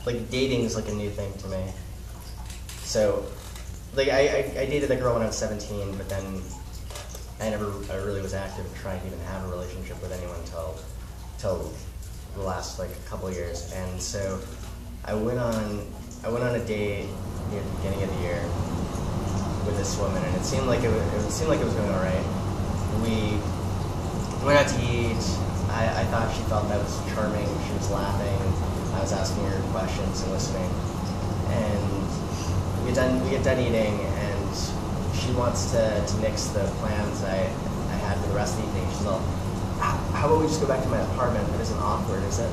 like dating is like a new thing to me. So, like I dated a girl when I was 17, but then I really was active trying to even have a relationship with anyone till the last like a couple of years. And so I went on a date near the beginning of the year with this woman, and it seemed like it was going all right. We went out to eat. I thought she thought that was charming. She was laughing. I was asking her questions and listening. And we get done eating, and she wants to nix the plans I had for the rest of the evening. She's all, how about we just go back to my apartment? It isn't awkward, is it?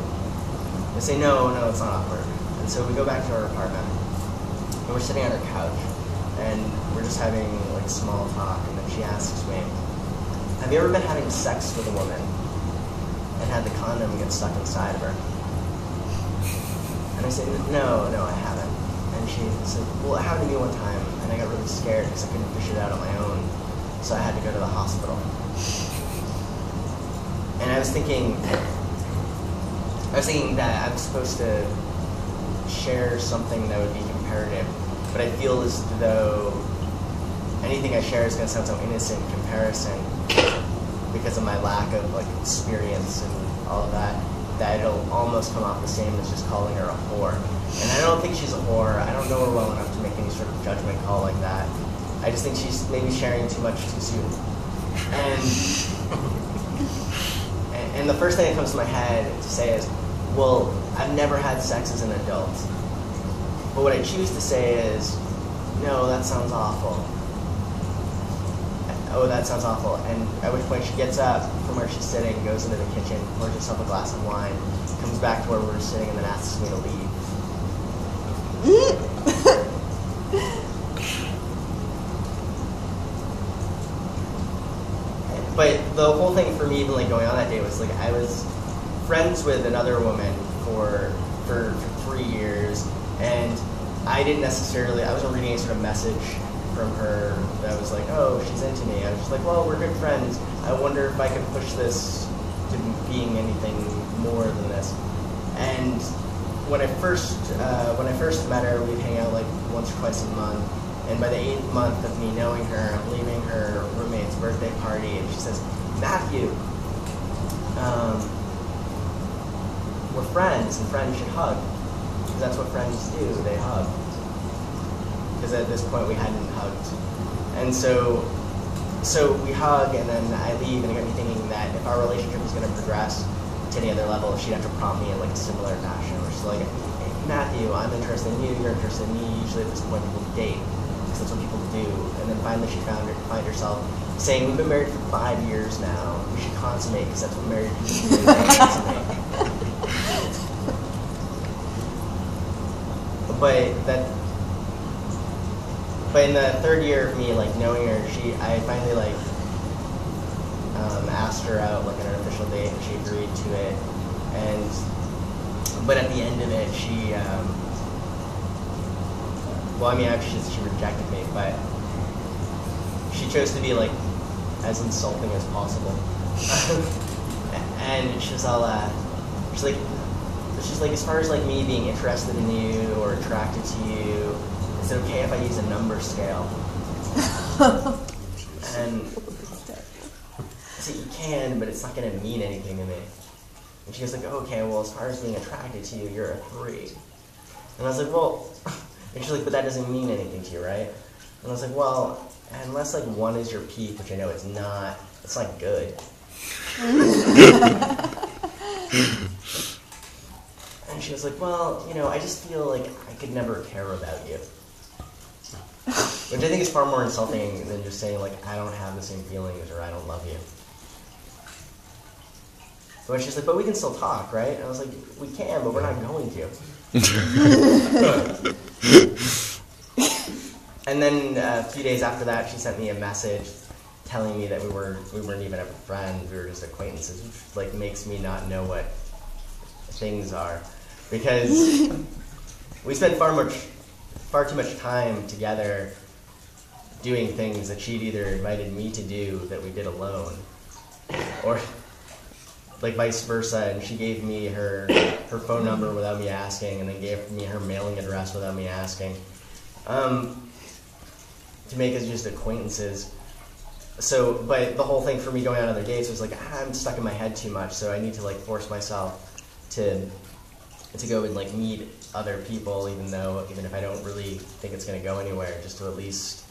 I say, no, it's not awkward. And so we go back to our apartment, and we're sitting on her couch, and we're just having like small talk, and then she asks me, have you ever been having sex with a woman and had the condom get stuck inside of her? And I say, no, I haven't. And she said, well, it happened to me one time, and I got really scared because I couldn't fish it out on my own, so I had to go to the hospital. And I was thinking that I'm supposed to share something that would be comparative, but I feel as though anything I share is going to sound so innocent in comparison because of my lack of like experience and all of that it'll almost come off the same as just calling her a whore. And I don't think she's a whore. I don't know her well enough to make any sort of judgment call like that. I just think she's maybe sharing too much too soon. And the first thing that comes to my head to say is, well, I've never had sex as an adult. But what I choose to say is, no, that sounds awful. Oh, that sounds awful. And at which point she gets up from where she's sitting, goes into the kitchen, pours herself a glass of wine, comes back to where we're sitting, and then asks me to leave. But the whole thing for me even like going on that day was like I was friends with another woman for 3 years, and I wasn't reading any sort of message from her that was like, oh, she's into me. I was just like, well, we're good friends. I wonder if I could push this to being anything more than this. And when I first met her, we'd hang out like once or twice a month. And by the 8th month of me knowing her, I'm leaving her roommate's birthday party, and she says, Matthew, we're friends, and friends should hug. Because that's what friends do, they hug. Because at this point we hadn't hugged. And so we hug, and then I leave, and it got me thinking that if our relationship was going to progress to any other level, she'd have to prompt me in like a similar fashion, where she's like, hey, Matthew, I'm interested in you, you're interested in me. Usually at this point people date, because that's what people do. And then finally she find herself saying, we've been married for 5 years now, we should consummate, because that's what married people do, they consummate. But in the 3rd year of me like knowing her, I finally like asked her out like on an official date, and she agreed to it. But at the end of it, she actually she rejected me, but she chose to be like as insulting as possible. And she's like, as far as like me being interested in you or attracted to you, is it okay if I use a number scale? And I said, you can, but it's not going to mean anything to me. And she goes like, okay, well, as far as being attracted to you, you're a 3. And I was like, well, and she's like, but that doesn't mean anything to you, right? And I was like, well, unless like 1 is your peak, which I know it's not good. And she was like, well, I just feel like I could never care about you. Which I think is far more insulting than just saying, like, I don't have the same feelings or I don't love you. But she's like, but we can still talk, right? And I was like, we can, but we're not going to. And then a few days after that, she sent me a message telling me that we weren't even ever friends, we were just acquaintances, which like makes me not know what things are. Because we spent far too much time together doing things that she'd either invited me to do that we did alone, or like vice versa, and she gave me her phone number without me asking, and then gave me her mailing address without me asking, to make us just acquaintances. So, but the whole thing for me going on other dates was like, I'm stuck in my head too much, so I need to like force myself to go and like meet other people, even if I don't really think it's gonna go anywhere, just to at least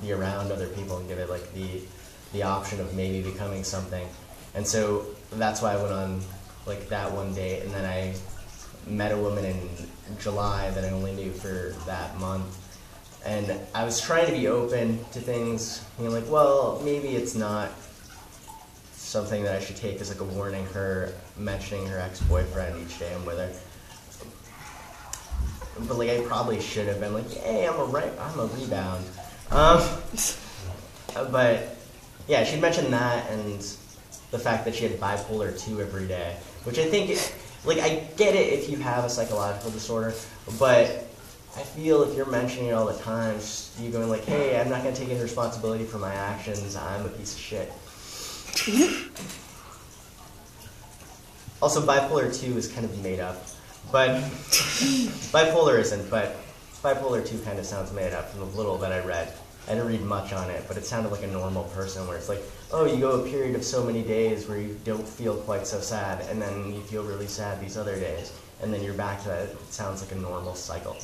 be around other people and give it like the option of maybe becoming something. And so that's why I went on like that one date, and then I met a woman in July that I only knew for that month. And I was trying to be open to things, like, well, maybe it's not something that I should take as like a warning, her mentioning her ex-boyfriend each day I'm with her. But like I probably should have been like, hey, I'm a rebound. But yeah, she mentioned that and the fact that she had bipolar 2 every day, which I think, like, I get it if you have a psychological disorder, but I feel if you're mentioning it all the time, just you going like, hey, I'm not going to take any responsibility for my actions, I'm a piece of shit. Also, bipolar 2 is kind of made up, but bipolar isn't, but bipolar 2 kind of sounds made up from the little that I read. I didn't read much on it, but it sounded like a normal person where it's like, oh, you go a period of so many days where you don't feel quite so sad, and then you feel really sad these other days, and then you're back to that. It sounds like a normal cycle.